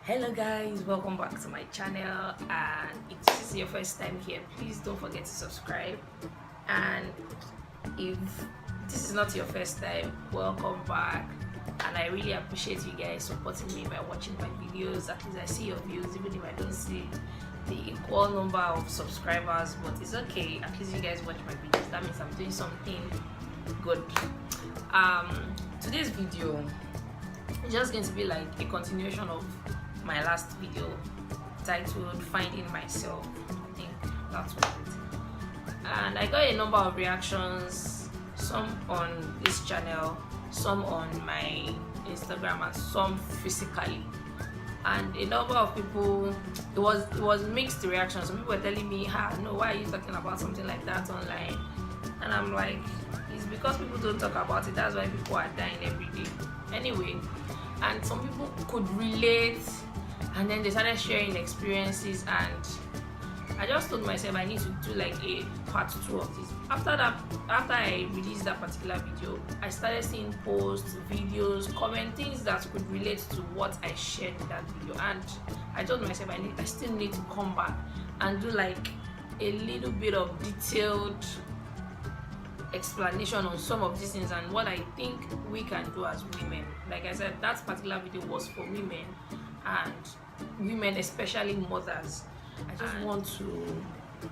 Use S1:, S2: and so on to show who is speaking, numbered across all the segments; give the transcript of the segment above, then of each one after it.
S1: Hello guys, welcome back to my channel, and if this is your first time here, please don't forget to subscribe. And if this is not your first time, welcome back. And I really appreciate you guys supporting me by watching my videos. At least I see your views, even if I don't see the equal number of subscribers, but it's okay. At least you guys watch my videos. That means I'm doing something good. Today's video is just going to be like a continuation of my last video titled Finding Myself. I think that's what it. And I got a number of reactions, some on this channel, some on my Instagram, and some physically. And a number of people, it was mixed reactions. Some people were telling me, no, why are you talking about something like that online? And I'm like, it's because people don't talk about it. That's why people are dying every day. Anyway, and some people could relate, and then they started sharing experiences, and I just told myself I need to do like a part 2 of this. After I released that particular video, I started seeing posts, videos, things that could relate to what I shared in that video, and I told myself I still need to come back and do like a little bit of detailed explanation on some of these things and what I think we can do as women. Like I said, that particular video was for women, and women, especially mothers. I just want to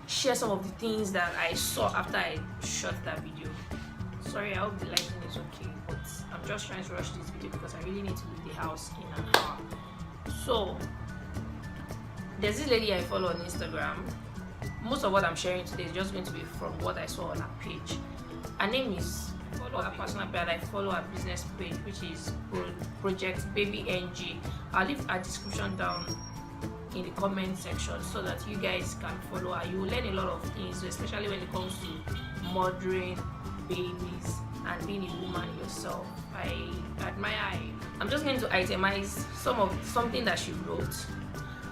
S1: share some of the things that I saw after I shot that video. Sorry, I hope the lighting is okay, but I'm just trying to rush this video because I really need to leave the house in an hour. So there's this lady I follow on Instagram. Most of what I'm sharing today is just going to be from what I saw on her page. Her name is, I follow her personal page, and I follow her business page, which is Project Baby NG. I'll leave a description down in the comment section so that you guys can follow her. You will learn a lot of things, especially when it comes to mothering babies and being a woman yourself. I admire her. I'm just going to itemize something that she wrote,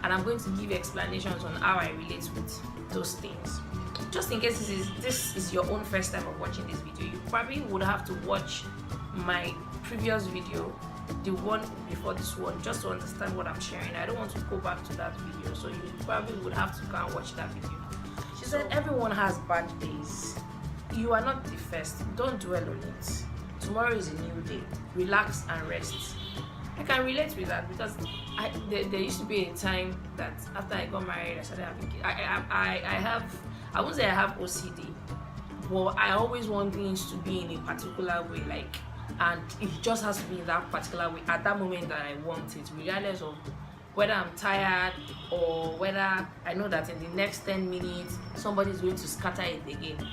S1: and I'm going to give explanations on how I relate with those things. Just in case this is your own first time of watching this video, you probably would have to watch my previous video, the one before this one, just to understand what I'm sharing. I don't want to go back to that video, so you probably would have to go and watch that video. She said everyone has bad days. You are not the first. Don't dwell on it. Tomorrow is a new day. Relax and rest. I can relate with that because there used to be a time that after I got married, I started having kids. I won't say I have OCD, but I always want things to be in a particular way, and it just has to be in that particular way at that moment that I want it, regardless of whether I'm tired or whether I know that in the next 10 minutes somebody is going to scatter it again.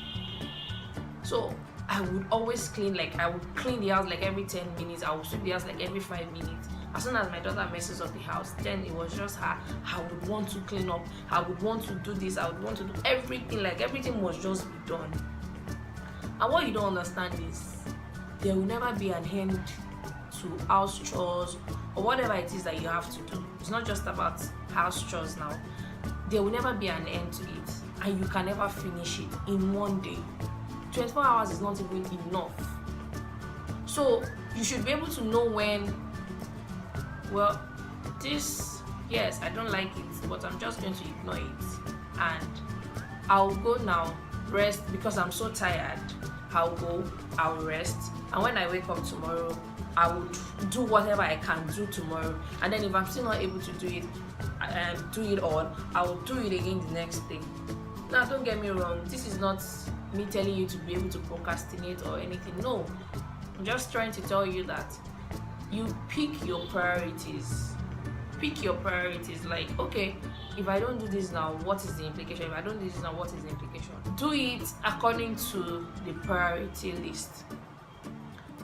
S1: So I would always clean, I would clean the house like every 10 minutes, I would sweep the house like every 5 minutes. As soon as my daughter messes up the house, then it was just her. I would want to clean up, I would want to do this, I would want to do everything, everything must just be done. And what you don't understand is there will never be an end to house chores or whatever it is that you have to do. It's not just about house chores now. There will never be an end to it, and you can never finish it in one day. 24 hours is not even enough. So you should be able to know when, well, yes, I don't like it, but I'm just going to ignore it, and I'll go now, rest, because I'm so tired. I'll rest, and when I wake up tomorrow, I will do whatever I can do tomorrow, and then if I'm still not able to do it all, I will do it again the next day. Now, don't get me wrong, this is not me telling you to be able to procrastinate or anything. No, I'm just trying to tell you that you pick your priorities. Like, okay, if I don't do this now, what is the implication? If I don't do this now, what is the implication? Do it according to the priority list.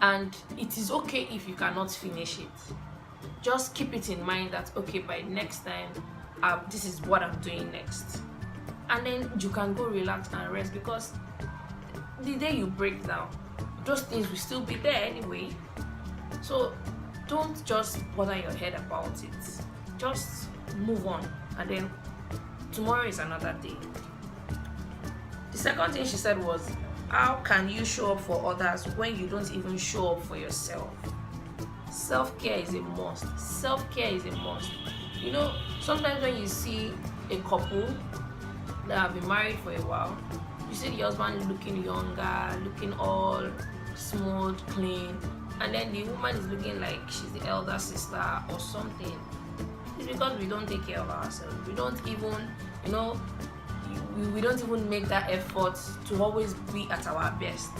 S1: And it is okay if you cannot finish it. Just keep it in mind that, okay, by next time, this is what I'm doing next. And then you can go relax and rest, because the day you break down, those things will still be there anyway. So don't just bother your head about it. Just move on, and then tomorrow is another day. The second thing she said was, how can you show up for others when you don't even show up for yourself? Self-care is a must. You know, sometimes when you see a couple that have been married for a while, you see the husband looking younger, looking all smooth, clean, and then the woman is looking like she's the elder sister or something. It's because we don't take care of ourselves. We don't even, you know, we don't even make that effort to always be at our best.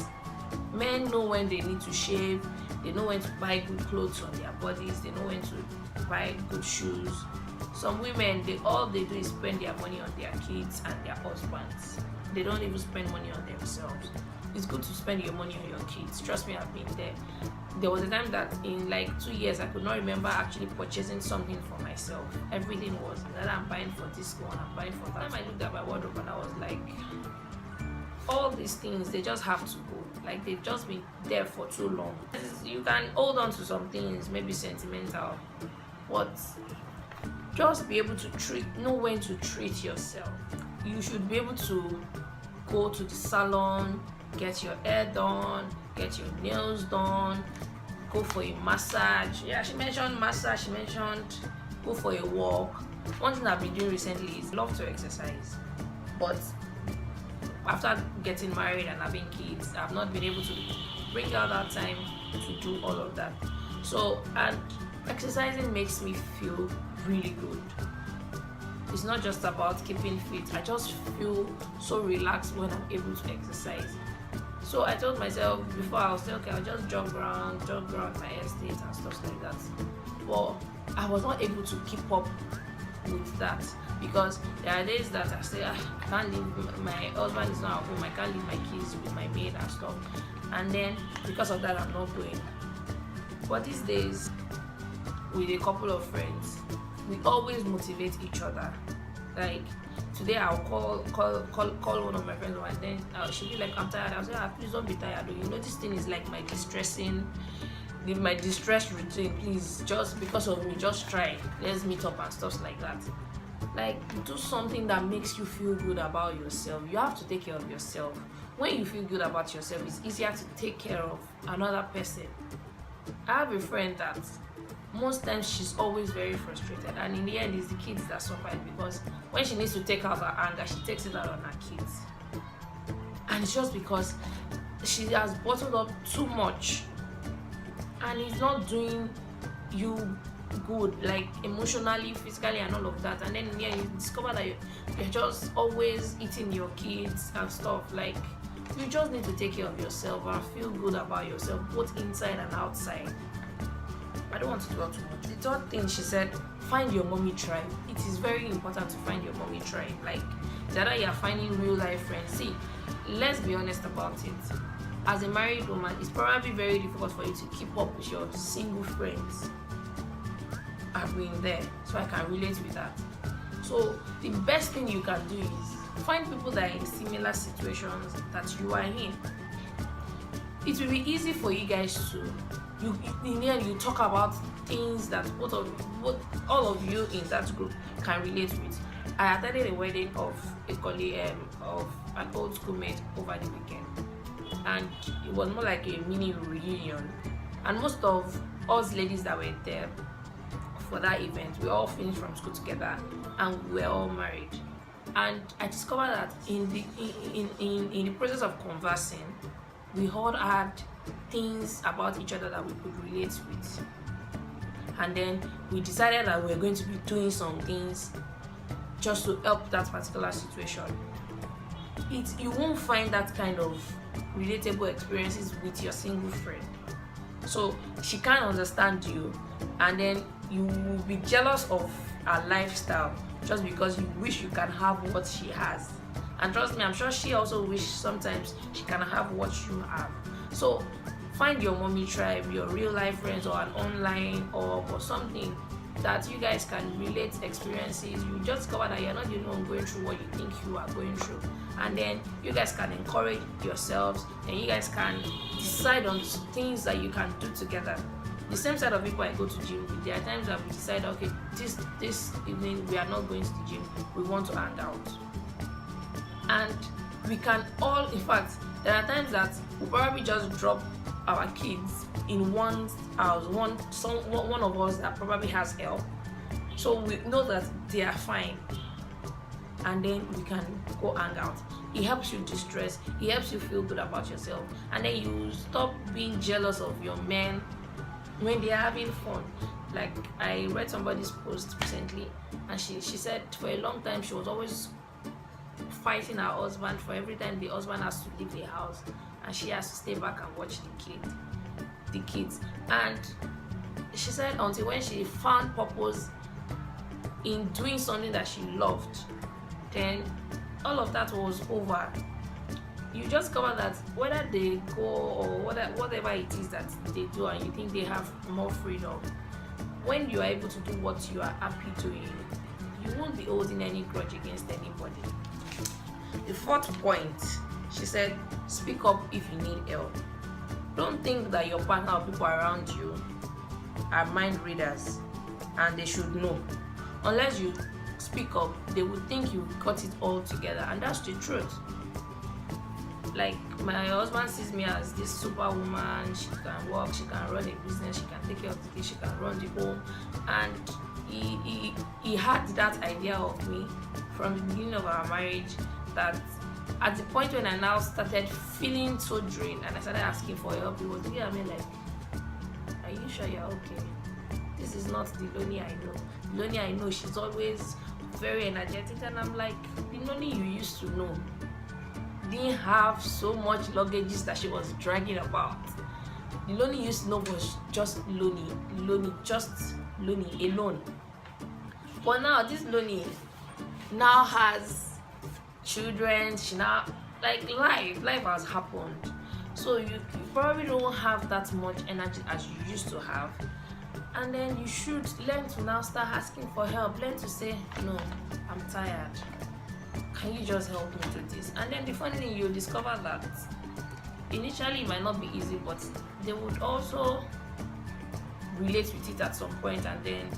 S1: Men know when they need to shave, they know when to buy good clothes on their bodies, they know when to buy good shoes. Some women, all they do is spend their money on their kids and their husbands. They don't even spend money on themselves. It's good to spend your money on your kids. Trust me, I've been there. There was a time that in like 2 years I could not remember actually purchasing something for myself. Everything was that I'm buying for this one, I'm buying for that. Time I looked at my wardrobe and I was like, all these things, they just have to go. Like, they've just been there for too long. You can hold on to some things, maybe sentimental, but just be able to know when to treat yourself. You should be able to go to the salon, get your hair done, get your nails done, go for a massage. Yeah, she mentioned massage, she mentioned go for a walk. One thing I've been doing recently is love to exercise, but after getting married and having kids, I've not been able to bring out that time to do all of that. So, and exercising makes me feel really good. It's not just about keeping fit. I just feel so relaxed when I'm able to exercise. So I told myself before, I was like, okay, I'll just jog around my estate and stuff like that. But I was not able to keep up with that, because there are days that I say, I can't leave, my husband is not at home, I can't leave my kids with my maid and stuff, and then because of that I'm not going. But these days, with a couple of friends, we always motivate each other. Like today I'll call one of my friends, and then she'll be like, I'm tired. I'll say, please don't be tired. You know, this thing is like my distress routine. Please, just because of me, just try, let's meet up and stuff like that. Like, do something that makes you feel good about yourself. You have to take care of yourself. When you feel good about yourself, it's easier to take care of another person. I have a friend that most times she's always very frustrated, and in the end it's the kids that suffer, because when she needs to take out her anger, she takes it out on her kids, and it's just because she has bottled up too much, and it's not doing you good, like emotionally, physically, and all of that. And then you discover that you're just always eating your kids and stuff. Like, you just need to take care of yourself and feel good about yourself, both inside and outside. I don't want to dwell too much. The third thing she said, find your mommy tribe. It is very important to find your mommy tribe. Like, that you're finding real life friends. See, let's be honest about it. As a married woman, it's probably very difficult for you to keep up with your single friends. I've been there, so I can relate with that. So the best thing you can do is find people that are in similar situations that you are in. It will be easy for you guys to, in the end, you talk about things that all of you in that group can relate with. I attended a wedding of a colleague of an old schoolmate over the weekend, and it was more like a mini reunion. And most of us ladies that were there for that event, we all finished from school together, and we were all married. And I discovered that in the process of conversing, we all had things about each other that we could relate with, and then we decided that we were going to be doing some things just to help that particular situation. You won't find that kind of relatable experiences with your single friend. So she can't understand you, and then you will be jealous of her lifestyle just because you wish you can have what she has. And trust me, I'm sure she also wishes sometimes she can have what you have. So find your mommy tribe, your real life friends, or an online or something that you guys can relate experiences. You just discover that you're not the only one going through what you think you are going through, and then you guys can encourage yourselves, and you guys can decide on things that you can do together. The same set of people I go to gym with, there are times that we decide, okay, this evening we are not going to the gym, we want to hang out. And we can all, in fact, there are times that we'll probably just drop our kids in one house, one of us that probably has help, so we know that they are fine, and then we can go hang out. It helps you distress, it helps you feel good about yourself, and then you stop being jealous of your men when they're having fun. Like, I read somebody's post recently, and she said for a long time she was always fighting her husband for every time the husband has to leave the house and she has to stay back and watch the kids. And she said until when she found purpose in doing something that she loved, then all of that was over. You just cover that whether they go or whatever it is that they do and you think they have more freedom, when you are able to do what you are happy doing, you won't be holding any grudge against anybody. The fourth point, she said, speak up if you need help. Don't think that your partner or people around you are mind readers and they should know. Unless you speak up, they would think you got it all together, and that's the truth. Like, my husband sees me as this superwoman. She can work, she can run a business, she can take care of the kids, she can run the home, and he had that idea of me from the beginning of our marriage, that at the point when I now started feeling so drained and I started asking for help, he was looking at me like, are you sure you're okay? This is not the Loni I know. The Loni I know, she's always very energetic. And I'm like, the Loni you used to know didn't have so much luggages that she was dragging about. The Loni you used to know was just Loni, just Loni alone. But now this Loni now has children. She now, like, life has happened, so you probably don't have that much energy as you used to have, and then you should learn to now start asking for help. Learn to say, no, I'm tired, can you just help me do this? And then the funny thing, you'll discover that initially it might not be easy, but they would also relate with it at some point, and then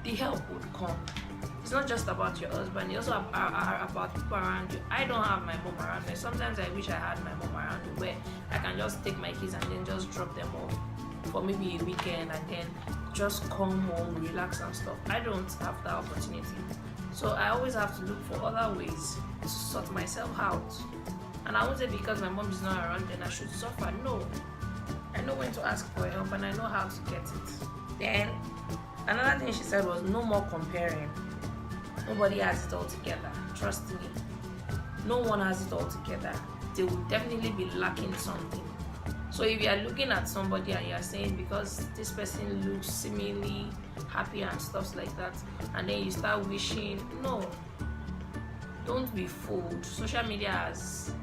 S1: the help would come. It's not just about your husband, it's also about people around you. I don't have my mom around me. Sometimes I wish I had my mom around me where I can just take my kids and then just drop them off for maybe a weekend and then just come home, relax and stuff. I don't have that opportunity. So I always have to look for other ways to sort myself out. And I won't say because my mom is not around then I should suffer. No. I know when to ask for help and I know how to get it. Then another thing she said was no more comparing. Nobody has it all together. Trust me. No one has it all together. They will definitely be lacking something. So if you are looking at somebody and you are saying because this person looks seemingly happy and stuff like that, and then you start wishing, no. Don't be fooled. Social media has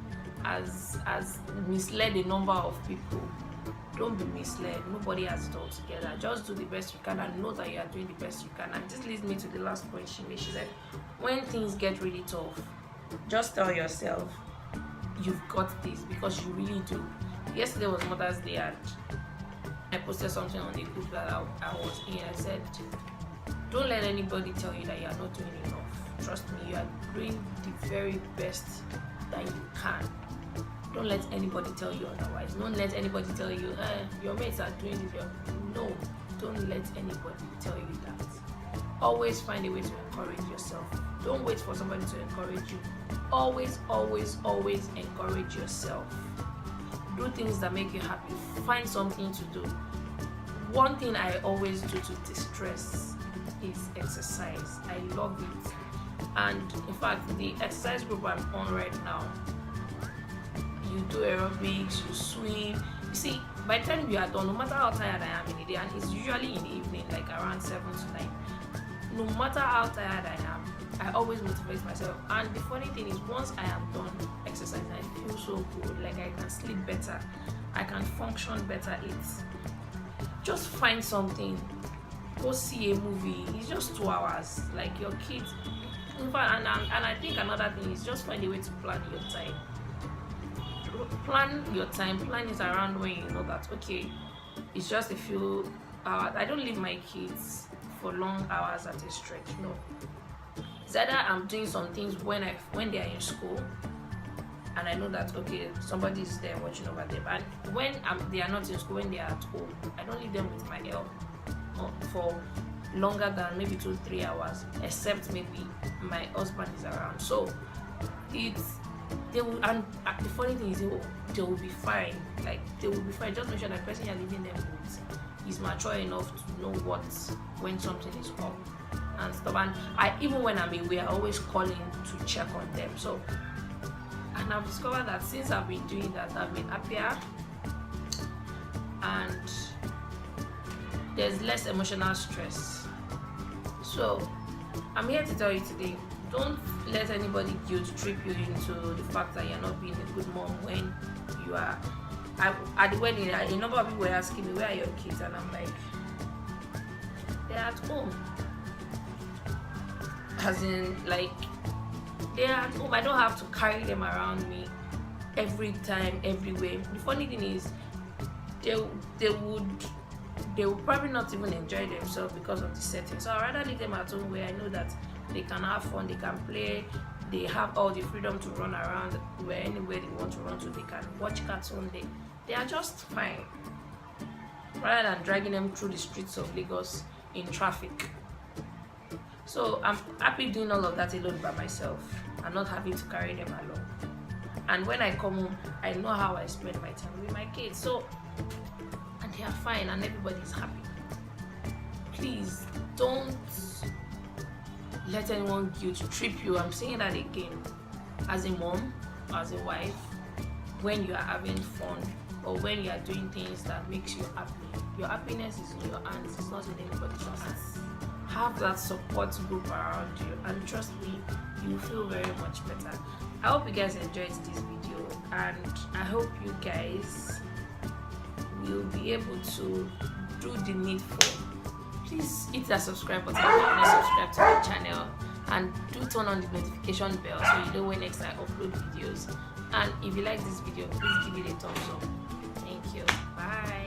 S1: misled a number of people. Don't be misled. Nobody has it all together. Just do the best you can and know that you are doing the best you can. And this leads me to the last point she made. She said, when things get really tough, just tell yourself you've got this, because you really do. Yesterday was Mother's Day and I posted something on the group that I was in. I said, don't let anybody tell you that you are not doing enough. Trust me, you are doing the very best that you can. Don't let anybody tell you otherwise. Don't let anybody tell you, your mates are doing it. No, don't let anybody tell you that. Always find a way to encourage yourself. Don't wait for somebody to encourage you. Always, always, always encourage yourself. Do things that make you happy. Find something to do. One thing I always do to distress is exercise. I love it. And in fact, the exercise group I'm on right now, you do aerobics, you swim. You see, by the time you are done, no matter how tired I am in the day, and it's usually in the evening, like around 7 to 9, no matter how tired I am, I always motivate myself. And the funny thing is, once I am done exercising, I feel so good. Like I can sleep better, I can function better. It's just find something. Go see a movie. It's just 2 hours. Like your kids. In fact, and I think another thing is just find a way to plan your time. Plan your time. Plan it around when you know that okay, it's just a few hours. I don't leave my kids for long hours at a stretch. No. It's either I'm doing some things when they are in school, and I know that okay, somebody is there watching over them. And when they are not in school, when they are at home, I don't leave them with my help for longer than maybe 2-3 hours, except maybe my husband is around. So it's they will, and the funny thing is they will be fine. Like they will be fine. Just make sure that the person you're leaving them with is mature enough to know when something is up and stuff. And even when I'm away, I always call in to check on them. So, and I've discovered that since I've been doing that, I've been happier and there's less emotional stress. So I'm here to tell you today, don't let anybody guilt trip you into the fact that you're not being a good mom when you are. At the wedding, a number of people were asking me, where are your kids? And I'm like, they're at home. As in, like, they're at home. I don't have to carry them around me every time, everywhere. The funny thing is, they would probably not even enjoy themselves because of the setting. So I'd rather leave them at home where I know that they can have fun, they can play, they have all the freedom to run around where anywhere they want to run to. They can watch cartoon. They are just fine, rather than dragging them through the streets of Lagos in traffic. So I'm happy doing all of that alone by myself and not having to carry them along. And when I come home, I know how I spend my time with my kids. So, and they are fine and everybody's happy. Please don't let anyone guilt trip you. I'm saying that again. As a mom, as a wife, when you are having fun or when you are doing things that makes you happy, your happiness is in your hands. It's not in anybody's hands. Have that support group around you, and trust me, you will feel very much better. I hope you guys enjoyed this video, and I hope you guys will be able to do the needful. Please hit that subscribe button if you are not subscribed to my channel, and do turn on the notification bell so you know when next I upload videos. And if you like this video, please give it a thumbs up. Thank you. Bye.